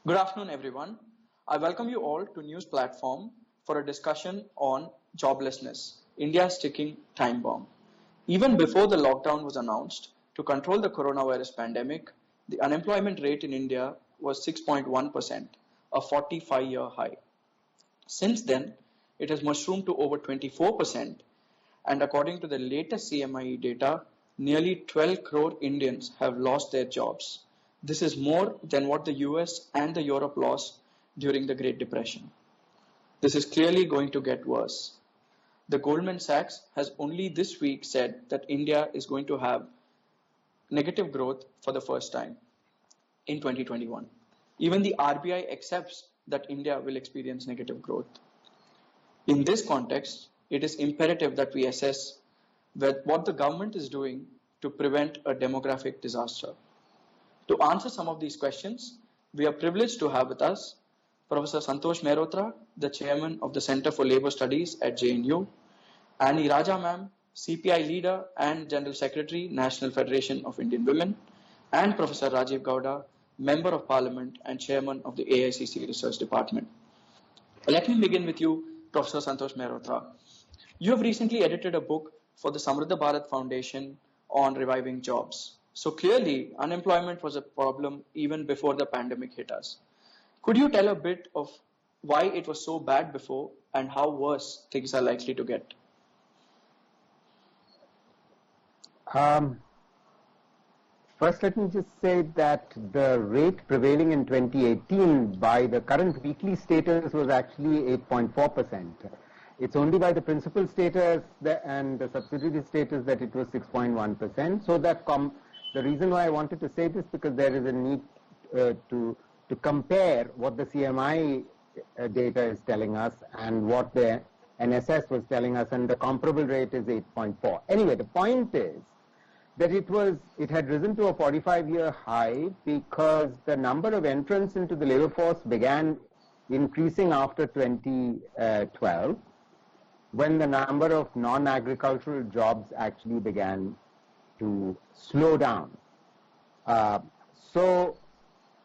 Good afternoon, everyone. I welcome you all to News Platform for a discussion on joblessness, India's ticking time bomb. Even before the lockdown was announced, to control the coronavirus pandemic, the unemployment rate in India was 6.1%, a 45-year high. Since then, it has mushroomed to over 24%, and according to the latest CMIE data, nearly 12 crore Indians have lost their jobs. This is more than what the US and the Europe lost during the Great Depression. This is clearly going to get worse. The Goldman Sachs has only this week said that India is going to have negative growth for the first time in 2021. Even the RBI accepts that India will experience negative growth. In this context, it is imperative that we assess what the government is doing to prevent a demographic disaster. To answer some of these questions, we are privileged to have with us Professor Santosh Mehrotra, the chairman of the Center for Labour Studies at JNU, Annie Raja ma'am, CPI leader and General Secretary, National Federation of Indian Women, and Professor Rajiv Gowda, Member of Parliament and Chairman of the AICC Research Department. Let me begin with you, Professor Santosh Mehrotra. You have recently edited a book for the Samriddha Bharat Foundation on reviving jobs. So clearly, unemployment was a problem even before the pandemic hit us. Could you tell a bit of why it was so bad before and how worse things are likely to get? First, let me just say that the rate prevailing in 2018 by the current weekly status was actually 8.4%. It's only by the principal status and the subsidiary status that it was 6.1%. So that the reason why I wanted to say this, because there is a need to compare what the CMI data is telling us and what the NSS was telling us, and the comparable rate is 8.4. Anyway, the point is that it had risen to a 45-year high because the number of entrants into the labor force began increasing after 2012, when the number of non-agricultural jobs actually began to slow down. So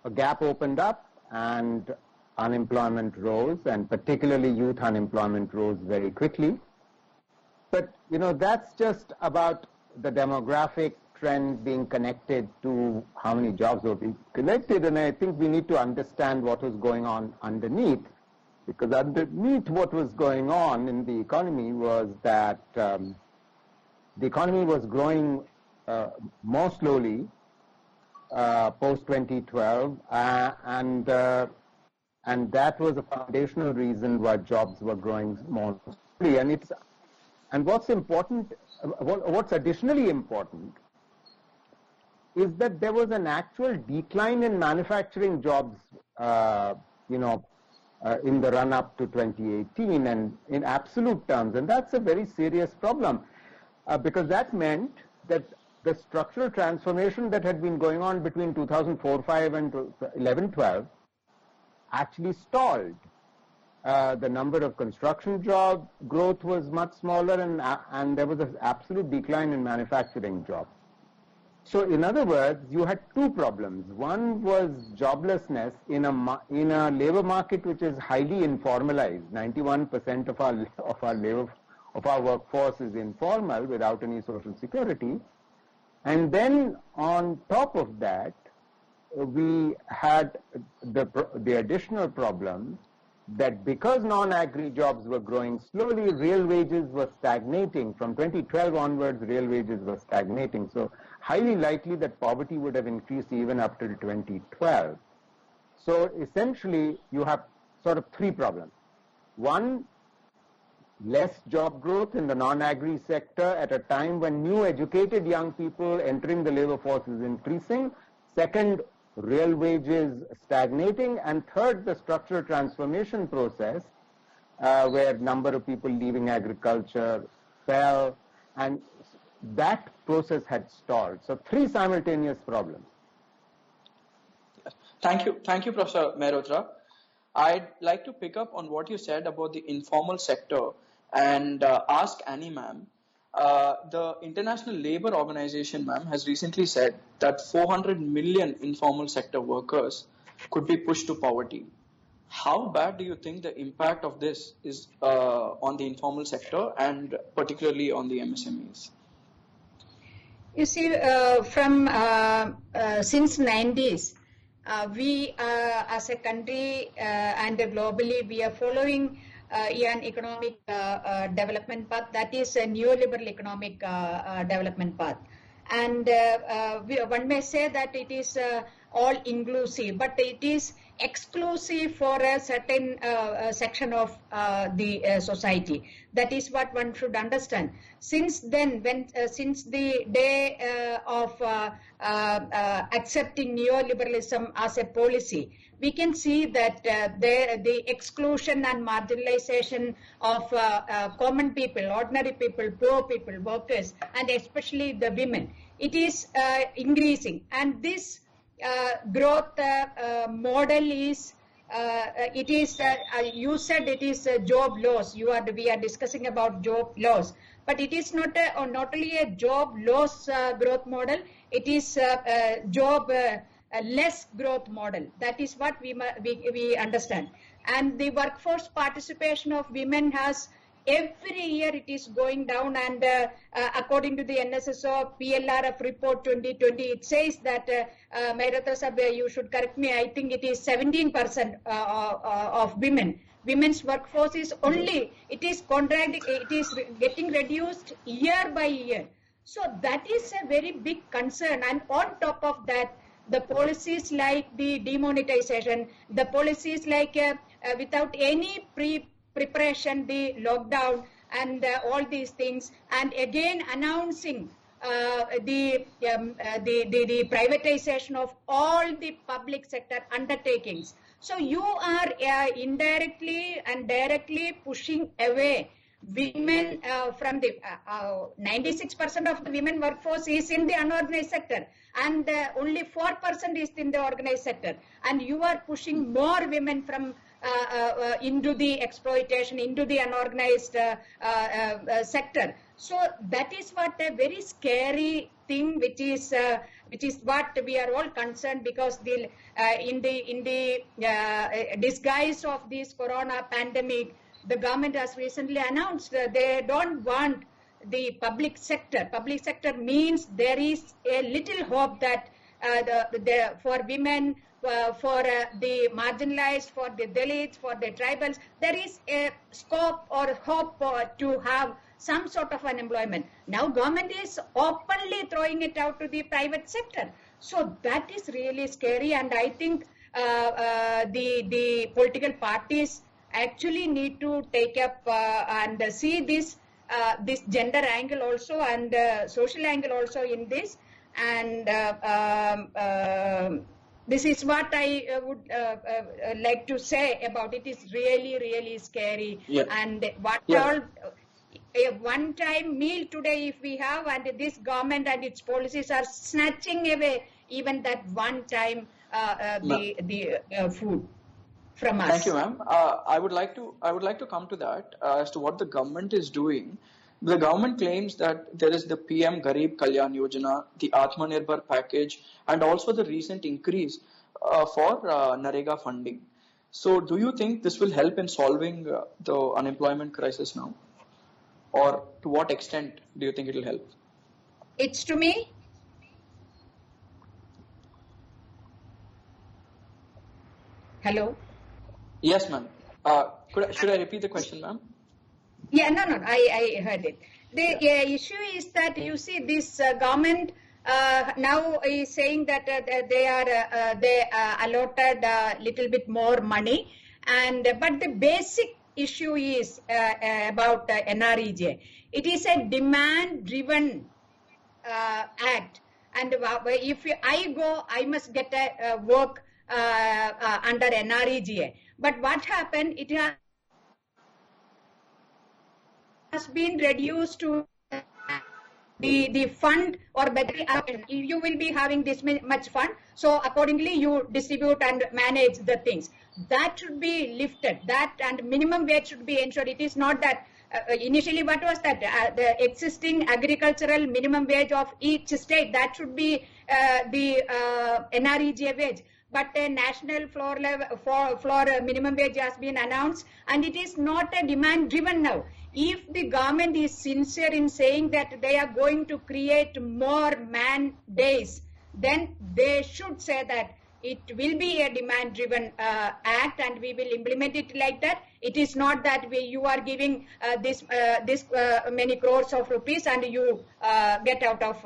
a gap opened up and unemployment rose, and particularly youth unemployment rose very quickly. But, that's just about the demographic trend being connected to how many jobs were being connected, and I think we need to understand what was going on underneath, because underneath what was going on in the economy was that the economy was growing more slowly post-2012, and that was a foundational reason why jobs were growing more slowly. And what's important, what's additionally important, is that there was an actual decline in manufacturing jobs, in the run-up to 2018 and in absolute terms. And that's a very serious problem because that meant that the structural transformation that had been going on between 2004-05 and 11-12 actually stalled. The number of construction job growth was much smaller, and there was an absolute decline in manufacturing jobs. So in other words, you had two problems. One was joblessness in a labor market which is highly informalized. 91% of our workforce is informal without any social security. And then on top of that, we had the additional problem that because non-agri jobs were growing slowly, real wages were stagnating. From 2012 onwards, real wages were stagnating. So highly likely that poverty would have increased even up till 2012. So essentially, you have sort of three problems. One, less job growth in the non-agri sector at a time when new educated young people entering the labor force is increasing. Second, real wages stagnating. And third, the structural transformation process where number of people leaving agriculture fell, and that process had stalled. So three simultaneous problems. Thank you, Professor Mehrotra. I'd like to pick up on what you said about the informal sector and ask Annie ma'am. The International Labour Organization, ma'am, has recently said that 400 million informal sector workers could be pushed to poverty. How bad do you think the impact of this is on the informal sector and particularly on the MSMEs? You see, from since 90s, we as a country and globally, we are following an economic development path, that is a neoliberal economic development path. And one may say that it is all inclusive, but it is exclusive for a certain section of the society. That is what one should understand. Since then, since the day of accepting neoliberalism as a policy, we can see that the exclusion and marginalization of common people, ordinary people, poor people, workers, and especially the women, it is increasing. And this growth model is it is you said it is job loss. We are discussing about job loss, but it is not only a job loss growth model. It is job less growth model. That is what we understand. And the workforce participation of women has every year it is going down, and according to the NSSO PLRF report 2020, it says that, Mairata Sabha, you should correct me, I think it is 17% of women. Women's workforce is only, it is getting reduced year by year. So that is a very big concern. And on top of that, the policies like the demonetization, the policies like without any preparation, the lockdown and all these things, and again announcing the privatization of all the public sector undertakings. So you are indirectly and directly pushing away women from the 96% of the women workforce is in the unorganized sector, and only 4% is in the organized sector, and you are pushing more women from into the exploitation, into the unorganized sector. So that is what a very scary thing, which is what we are all concerned, because in the disguise of this corona pandemic, the government has recently announced they don't want the public sector. Public sector means there is a little hope that for women, for the marginalized, for the Dalits, for the tribals, there is a scope or hope to have some sort of unemployment. Now government is openly throwing it out to the private sector. So that is really scary, and I think the political parties actually need to take up and see this gender angle also, and social angle also in this. And this is what I would like to say about it. Is really, really scary. Yeah. And what all a one-time meal today if we have, and this government and its policies are snatching away even that one-time the food from us. Thank you, ma'am. I would like to come to that as to what the government is doing. The government claims that there is the PM Garib Kalyan Yojana, the Atmanirbhar package, and also the recent increase for Narega funding. So, do you think this will help in solving the unemployment crisis now, or to what extent do you think it will help? It's to me. Hello. Yes, ma'am. Should I repeat the question, ma'am? Yeah, no, I heard it. The issue is that you see this government now is saying that they allotted a little bit more money, but the basic issue is about NREJ. It is a demand-driven act, and if I go, I must get a work under NREGA. But what happened? It has been reduced to the fund, or better, you will be having this much fund, so accordingly you distribute and manage the things. That should be lifted. That and minimum wage should be ensured. It is not that initially what was that the existing agricultural minimum wage of each state, that should be the NREGA wage. but a national floor minimum wage has been announced, and it is not a demand driven now. If the government is sincere in saying that they are going to create more man days, then they should say that it will be a demand driven act and we will implement it like that. It is not that you are giving this many crores of rupees and you get out of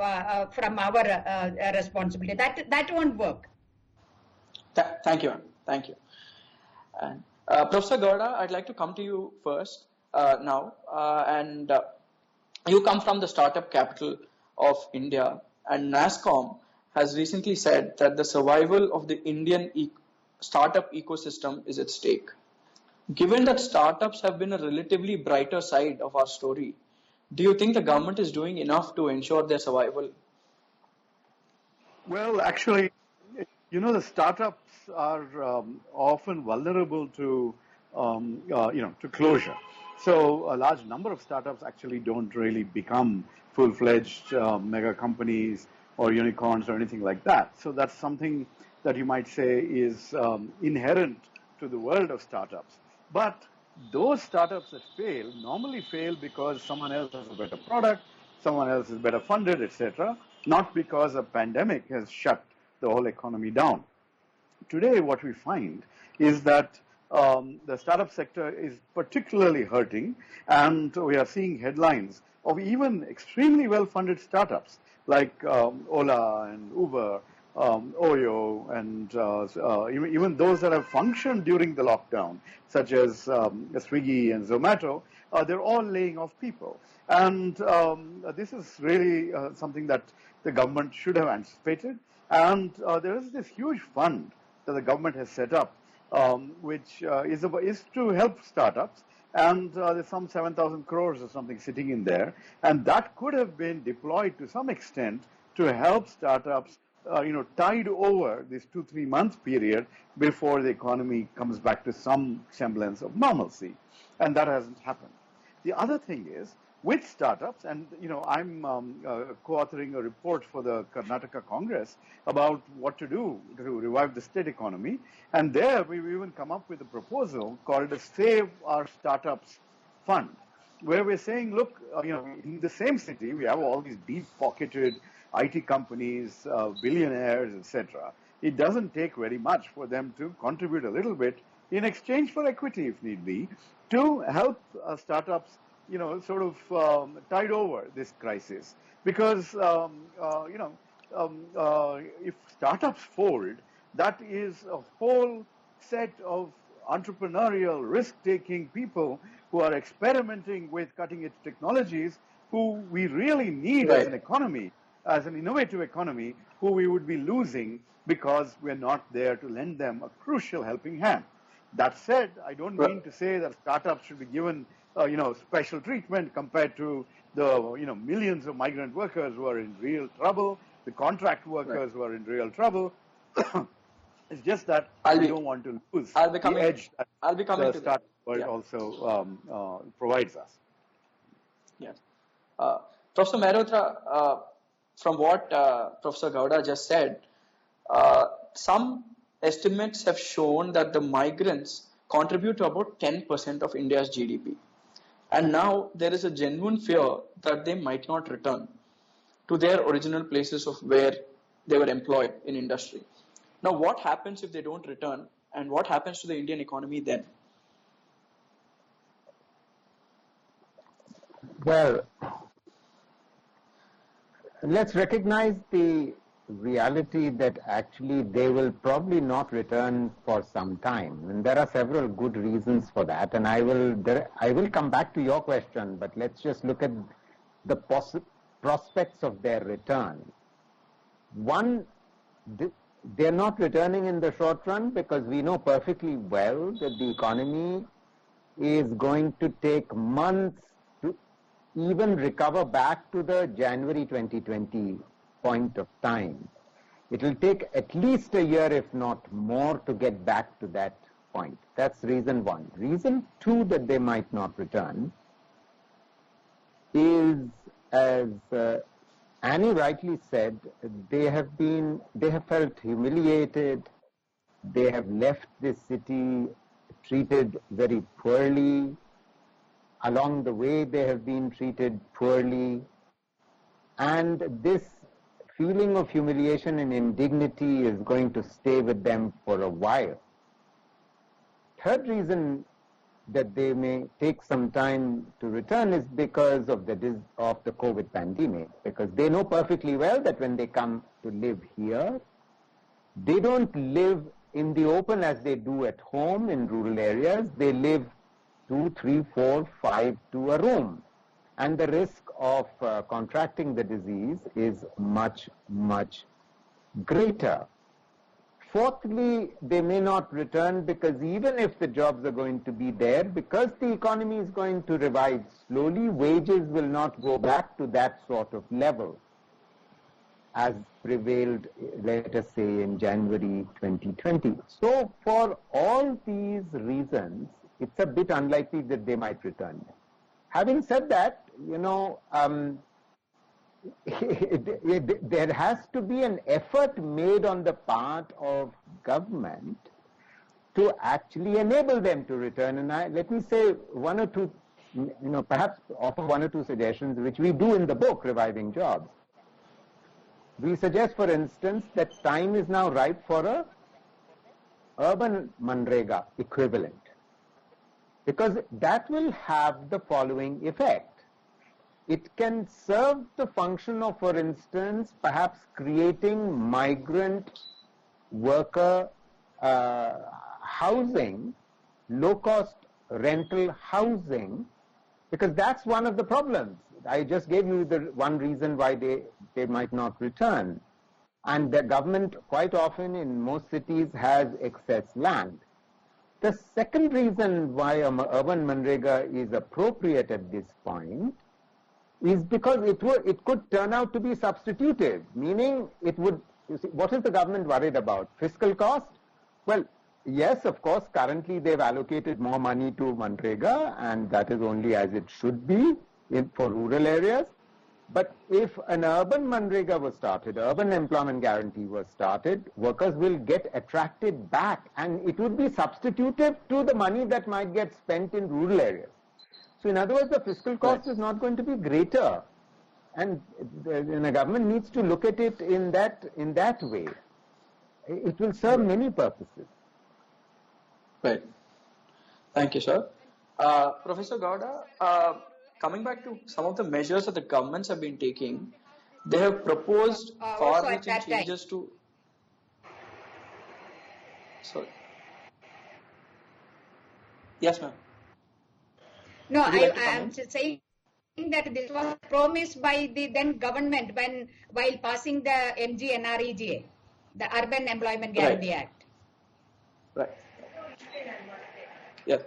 from our responsibility. That won't work. Thank you. Thank you. And Professor Gowda, I'd like to come to you first now. You come from the startup capital of India, and NASSCOM has recently said that the survival of the Indian startup ecosystem is at stake. Given that startups have been a relatively brighter side of our story, do you think the government is doing enough to ensure their survival? Well, actually, the startups are often vulnerable to, to closure. So a large number of startups actually don't really become full-fledged mega companies or unicorns or anything like that. So that's something that you might say is inherent to the world of startups. But those startups that fail normally fail because someone else has a better product, someone else is better funded, etc., not because a pandemic has shut the whole economy down. Today, what we find is that the startup sector is particularly hurting, and we are seeing headlines of even extremely well-funded startups like Ola and Uber, Oyo, and even those that have functioned during the lockdown, such as Swiggy and Zomato, they're all laying off people. And this is really something that the government should have anticipated. And there is this huge fund that the government has set up, which is to help startups. And there's some 7,000 crores or something sitting in there. And that could have been deployed to some extent to help startups, tide over this 2-3 month period before the economy comes back to some semblance of normalcy. And that hasn't happened. The other thing is, with startups, and I'm co-authoring a report for the Karnataka Congress about what to do to revive the state economy, and there we've even come up with a proposal called the Save Our Startups Fund, where we're saying, look, in the same city we have all these deep-pocketed IT companies, billionaires, etc. It doesn't take very much for them to contribute a little bit in exchange for equity, if need be, to help startups tide over this crisis. Because, if startups fold, that is a whole set of entrepreneurial, risk-taking people who are experimenting with cutting-edge technologies, who we really need as an economy, as an innovative economy, who we would be losing because we're not there to lend them a crucial helping hand. That said, I don't mean to say that startups should be given special treatment compared to the, millions of migrant workers who are in real trouble, the contract workers who are in real trouble. It's just that we don't want to lose the edge that the startup world also provides us. Yes. Professor Mehrotra, from what Professor Gowda just said, some estimates have shown that the migrants contribute to about 10% of India's GDP. And now there is a genuine fear that they might not return to their original places of where they were employed in industry. Now, what happens if they don't return, and what happens to the Indian economy then? Well, let's recognize the reality that actually they will probably not return for some time, and there are several good reasons for that, and I will come back to your question, but let's just look at the prospects of their return. One, they're not returning in the short run because we know perfectly well that the economy is going to take months to even recover back to the January 2020 point of time. It will take at least a year, if not more, to get back to that point. That's reason one. Reason two that they might not return is, as Annie rightly said, they have felt humiliated, They have left this city treated very poorly. Along the way, they have been treated poorly. And this feeling of humiliation and indignity is going to stay with them for a while. Third reason that they may take some time to return is because of the COVID pandemic, because they know perfectly well that when they come to live here, they don't live in the open as they do at home in rural areas. They live 2, 3, 4, 5 to a room. And the risk of contracting the disease is much, much greater. Fourthly, they may not return because even if the jobs are going to be there, because the economy is going to revive slowly, wages will not go back to that sort of level as prevailed, let us say, in January 2020. So for all these reasons, it's a bit unlikely that they might return. Having said that, there has to be an effort made on the part of government to actually enable them to return. And let me say one or two, perhaps offer one or two suggestions, which we do in the book, Reviving Jobs. We suggest, for instance, that time is now ripe for a urban Manrega equivalent, because that will have the following effect. It can serve the function of, for instance, perhaps creating migrant worker housing, low-cost rental housing, because that's one of the problems. I just gave you the one reason why they might not return. And the government quite often in most cities has excess land. The second reason why urban Manrega is appropriate at this point is because it could turn out to be substitutive, meaning it would, what is the government worried about? Fiscal cost? Well, yes, of course, currently they've allocated more money to Manrega, and that is only as it should be for rural areas. But if an urban Manrega was started, urban employment guarantee was started, workers will get attracted back, and it would be substitutive to the money that might get spent in rural areas. So in other words, the fiscal cost is not going to be greater, and the government needs to look at it in that way. It will serve many purposes. Right. Thank you, sir. Professor Gowda, coming back to some of the measures that the governments have been taking, they have proposed far-reaching changes to... Sorry. Yes, ma'am. No, I am saying that this was promised by the then government while passing the MGNREGA, the Urban Employment Guarantee Act. Right. Yeah.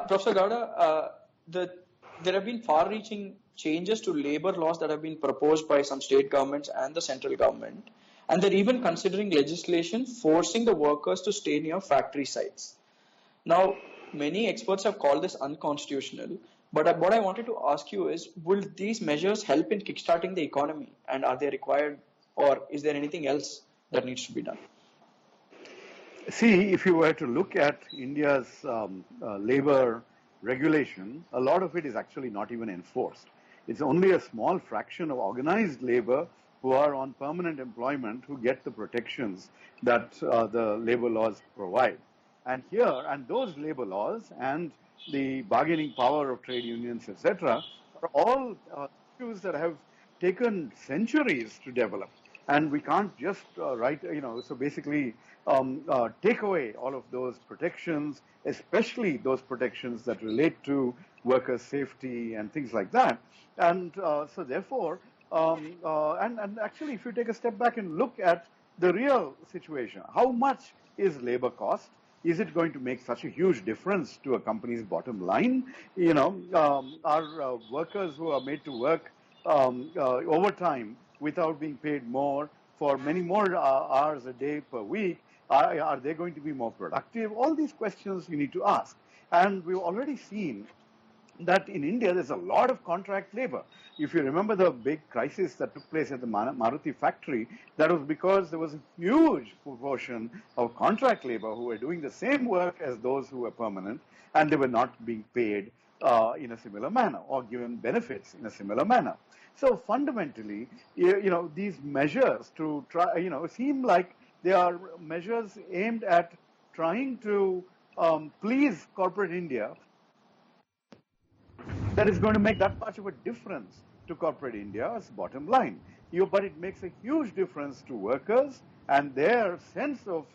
Professor Gowda, there have been far-reaching changes to labor laws that have been proposed by some state governments and the central government, and they're even considering legislation forcing the workers to stay near factory sites. Now, many experts have called this unconstitutional, but what I wanted to ask you is, will these measures help in kickstarting the economy, and are they required, or is there anything else that needs to be done? See, if you were to look at India's labor regulation, a lot of it is actually not even enforced. It's only a small fraction of organized labor who are on permanent employment who get the protections that the labor laws provide. And those labor laws and the bargaining power of trade unions, etc., are all issues that have taken centuries to develop. And we can't just so basically take away all of those protections, especially those protections that relate to worker safety and things like that. And so therefore, and actually if you take a step back and look at the real situation, how much is labor cost? Is it going to make such a huge difference to a company's bottom line? Are workers who are made to work overtime without being paid more for many more hours a day per week, are they going to be more productive? All these questions you need to ask. And we've already seen that in India there's a lot of contract labor. If you remember the big crisis that took place at the Maruti factory, that was because there was a huge proportion of contract labor who were doing the same work as those who were permanent, and they were not being paid in a similar manner or given benefits in a similar manner. So fundamentally, these measures to try, seem like they are measures aimed at trying to please corporate India, that is going to make that much of a difference to corporate India's bottom line. But it makes a huge difference to workers and their sense of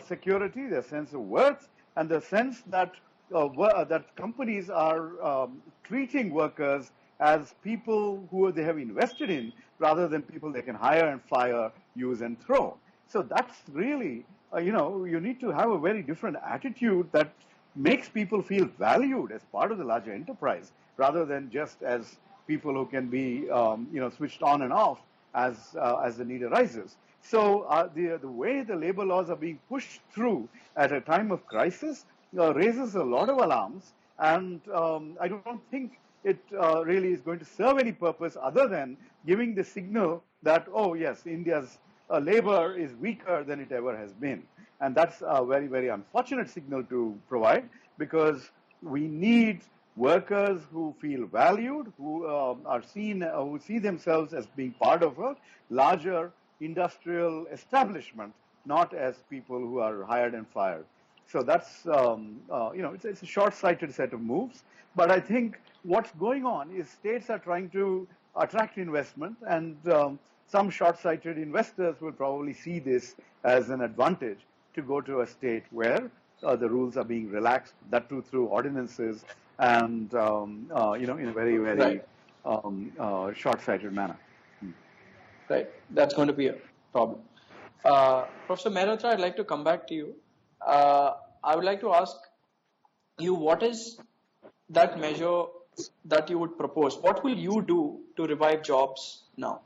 security, their sense of worth, and the sense that that companies are treating workers as people who they have invested in rather than people they can hire and fire, use and throw. So that's really, you need to have a very different attitude that makes people feel valued as part of the larger enterprise rather than just as people who can be, switched on and off as the need arises. So the way the labor laws are being pushed through at a time of crisis raises a lot of alarms, and I don't think it really is going to serve any purpose other than giving the signal that, oh yes, India's labor is weaker than it ever has been. And that's a very, very unfortunate signal to provide, because we need workers who feel valued, who are seen, who see themselves as being part of a larger industrial establishment, not as people who are hired and fired. So that's, it's a short-sighted set of moves. But I think what's going on is states are trying to attract investment, and some short-sighted investors will probably see this as an advantage to go to a state where the rules are being relaxed, that too through ordinances and, in a very, very short-sighted manner. Right. That's going to be a problem. Professor Mehrotra, I'd like to come back to you. I would like to ask you, what is that measure that you would propose? What will you do to revive jobs now?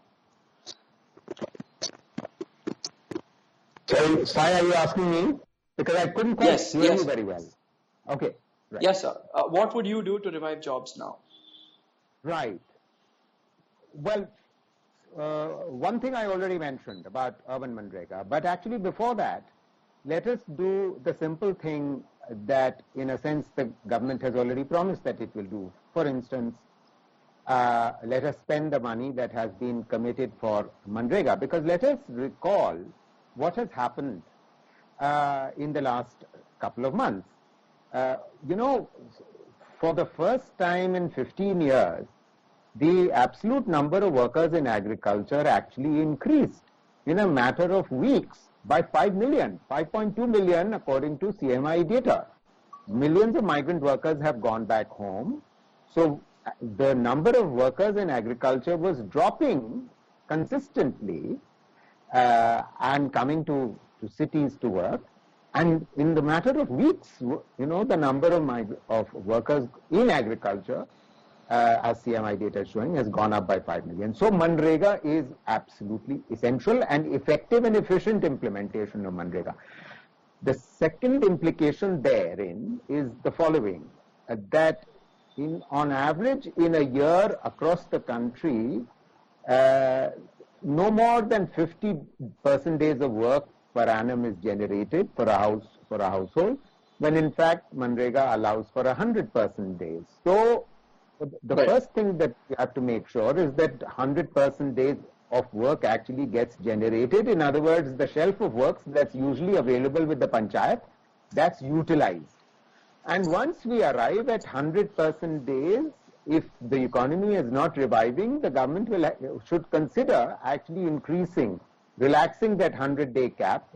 So, Sai, are you asking me? Because I couldn't quite hear you very well. Okay. Right. Yes, sir. What would you do to revive jobs now? Right. Well, one thing I already mentioned about urban Manrega, but actually before that, let us do the simple thing that, in a sense, the government has already promised that it will do. For instance, let us spend the money that has been committed for Manrega, because let us recall what has happened in the last couple of months. For the first time in 15 years, the absolute number of workers in agriculture actually increased in a matter of weeks by 5 million, 5.2 million according to CMI data. Millions of migrant workers have gone back home. So the number of workers in agriculture was dropping consistently and coming to cities to work. And in the matter of weeks, the number of workers in agriculture, as CMI data is showing, has gone up by 5 million. So Manrega is absolutely essential, and effective and efficient implementation of Manrega. The second implication therein is the following, that on average in a year across the country, no more than 50% days of work per annum is generated for a household, when in fact Manrega allows for 100% days. So the first thing that we have to make sure is that 100% days of work actually gets generated. In other words, the shelf of works that's usually available with the panchayat, that's utilized. And once we arrive at 100% days, if the economy is not reviving, the government should consider actually relaxing that 100-day cap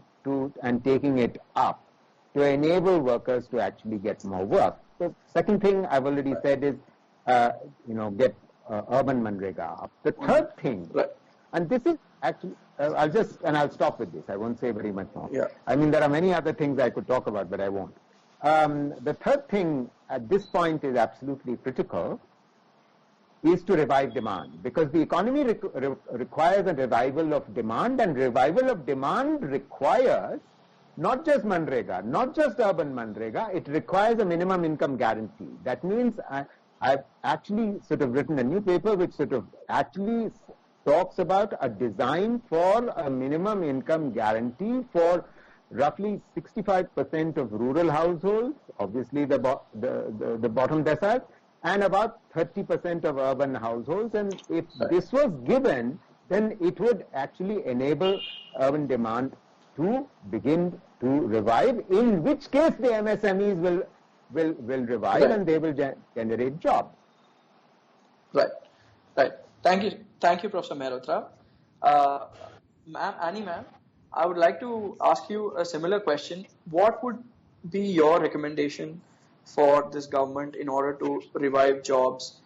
and taking it up to enable workers to actually get more work. The second thing I've already said is, get urban Manrega up. The third thing, and this is actually, I'll stop with this. I won't say very much more. Yeah. I mean, there are many other things I could talk about, but I won't. The third thing at this point is absolutely critical, is to revive demand, because the economy requires a revival of demand, and revival of demand requires not just Manrega, not just urban Manrega, it requires a minimum income guarantee. That means I've actually sort of written a new paper which sort of actually talks about a design for a minimum income guarantee for roughly 65% of rural households, obviously the bottom decile, and about 30% of urban households. And if this was given, then it would actually enable urban demand to begin to revive, in which case the MSMEs will revive, Right. and they will generate jobs. Right, right. Thank you, Professor Mehrotra. Annie, ma'am, I would like to ask you a similar question. What would be your recommendation for this government in order to revive jobs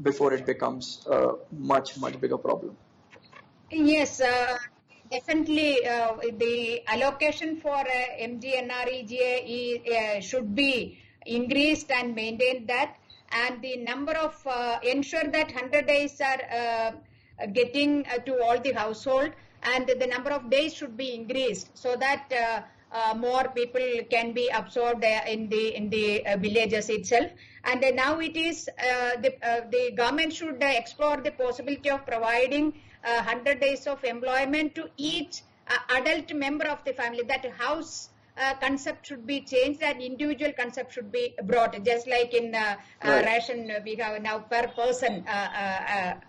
before it becomes a much bigger problem? Yes, definitely. The allocation for MGNREGA should be increased and maintained that, and the number of ensure that 100 days are getting to all the household, and the number of days should be increased so that more people can be absorbed in the villages itself. And now it is the government should explore the possibility of providing 100 days of employment to each adult member of the family. That house concept should be changed and individual concept should be brought, just like in ration we have now per person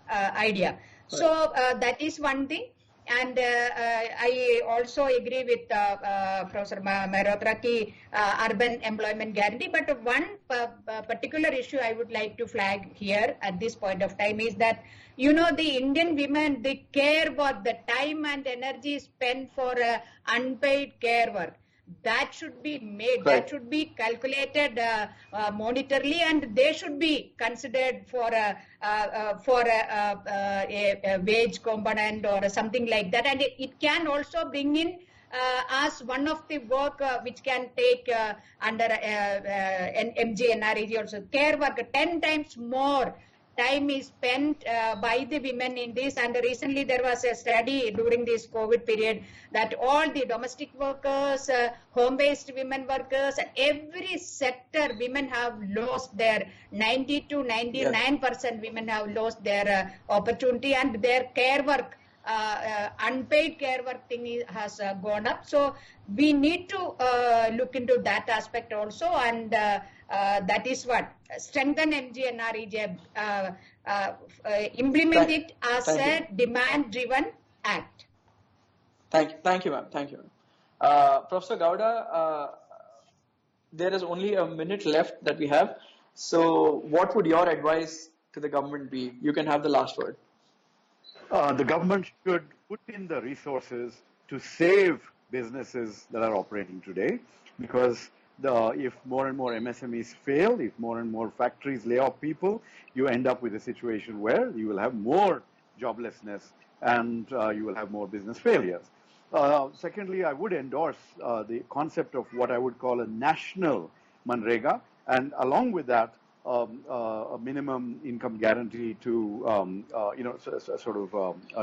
idea. So that is one thing. And I also agree with Professor Mehrotra ki urban employment guarantee. But one particular issue I would like to flag here at this point of time is that, you know, the Indian women, they care about the time and energy spent for unpaid care work. That should be made, that should be calculated monetarily, and they should be considered for a wage component or something like that. And it can also bring in as one of the work which can take under an MGNREGA also. Care work, 10 times more time is spent by the women in this. And recently there was a study during this COVID period that all the domestic workers, home-based women workers, every sector women have lost their 90 to 99% women have lost their opportunity, and their care work, unpaid care work thing has gone up. So we need to look into that aspect also, and that is what strengthen MGNREGA, implement it as a demand-driven act. Thank you, ma'am. Thank you, ma'am. Professor Gowda, there is only a minute left that we have. So, what would your advice to the government be? You can have the last word. The government should put in the resources to save businesses that are operating today, because if more and more MSMEs fail, if more and more factories lay off people, you end up with a situation where you will have more joblessness and you will have more business failures. Secondly, I would endorse the concept of what I would call a national Manrega, and along with that, a minimum income guarantee to,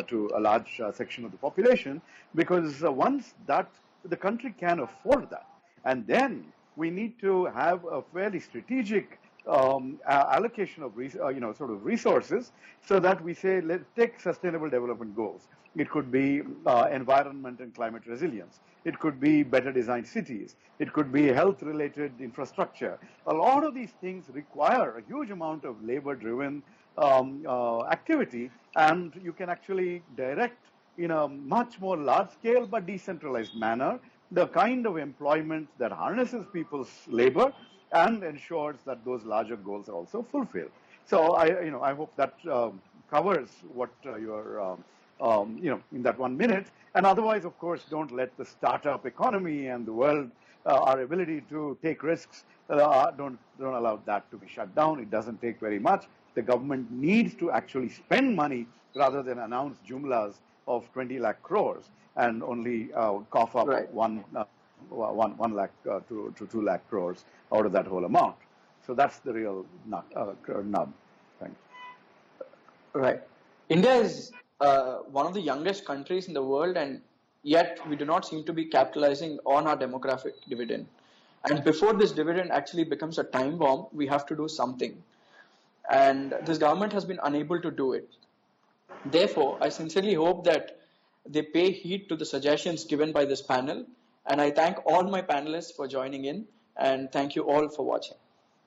to a large section of the population, because once that the country can afford that, and then we need to have a fairly strategic allocation of resources, so that we say, let's take sustainable development goals. It could be environment and climate resilience. It could be better designed cities. It could be health-related infrastructure. A lot of these things require a huge amount of labor-driven activity, and you can actually direct in a much more large-scale but decentralized manner the kind of employment that harnesses people's labor and ensures that those larger goals are also fulfilled. So I hope that covers what you're in that 1 minute. And otherwise, of course, don't let the startup economy and the world, our ability to take risks, don't allow that to be shut down. It doesn't take very much. The government needs to actually spend money rather than announce jumlas of 20 lakh crores and only cough up 1 lakh to 2 lakh crores out of that whole amount. So that's the real nub. Thanks. Right. India is one of the youngest countries in the world, and yet we do not seem to be capitalizing on our demographic dividend. And before this dividend actually becomes a time bomb, we have to do something. and this government has been unable to do it. Therefore, I sincerely hope that they pay heed to the suggestions given by this panel, and I thank all my panelists for joining in, and thank you all for watching.